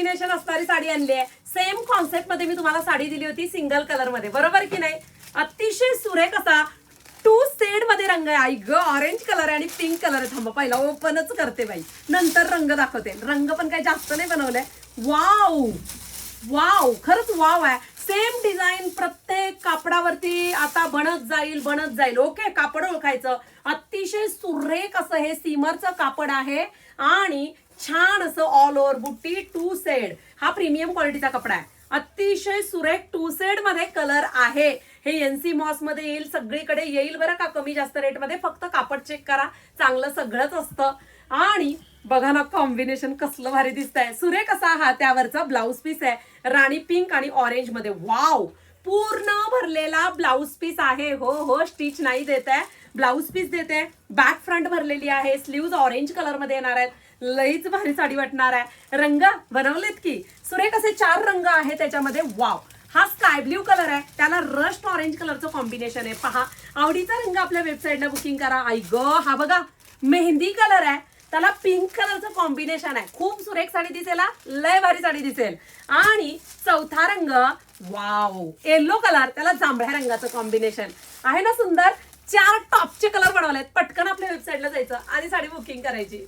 Combination असणारी साडी आणली आहे. सेम कॉन्सेप्ट मध्ये मी तुम्हाला साडी दिली होती सिंगल कलर मध्ये, बरोबर की नाही. अतिशय सुरेख असा 2 शेड मध्ये रंग आहे. आई ग, ऑरेंज कलर आहे आणि पिंक कलर आहे. थांबा, पहिला ओपनच करते बाई, नंतर रंग दाखवते. रंग पण काही जास्त नाही बनवलंय. वाव वाव, खरंच वाव आहे. सेम डिझाईन प्रत्येक कापडावरती आता बनत जाईल. ओके, कापड ओळखायचं. अतिशय सुरेख असं हे सीमरचं कापड आहे आणि छान असं ऑल ओव्हर बुट्टी 2 शेड. हा प्रीमियम क्वालिटीचा कपडा आहे. अतिशय सुरेख 2 शेड मध्ये कलर आहे. हे एनसी मॉस मध्ये येईल, सगळीकडे येईल बरं का, कमी जास्त रेट मध्ये. फक्त कापड चेक करा, चांगलं सगळंच असतं. आणि बघा ना, कॉम्बिनेशन कसलं भारी दिसतंय. सुरेख असा हा त्यावरचा ब्लाऊज पीस आहे, राणी पिंक आणि ऑरेंज मध्ये. वाव, पूर्ण भरलेला ब्लाऊज पीस आहे. हो, स्टिच नाही देत आहे, ब्लाऊज पीस देते. बॅक फ्रंट भरलेली आहे. स्लीव्ज ऑरेंज कलर मध्ये येणार आहेत. लईच भारी साडी वाटणार आहे. रंग बनवलेत की सुरेख असे 4 रंग आहे त्याच्यामध्ये. वाव, हा स्काय ब्ल्यू कलर आहे, त्याला रस्ट ऑरेंज कलरचं कॉम्बिनेशन आहे. पहा, आवडीचा रंग आपल्या वेबसाईटला बुकिंग करा. आई ग, हा बघा मेहंदी कलर आहे, त्याला पिंक कलरचं कॉम्बिनेशन आहे. खूप सुरेख साडी दिसेल, लय भारी साडी दिसेल. आणि चौथा रंग, वाव, येलो कलर, त्याला जांभळ्या रंगाचं कॉम्बिनेशन आहे ना. सुंदर 4 टॉपचे कलर बनवलेत. पटकन आपल्या वेबसाईटला जायचं आणि साडी बुकिंग करायची.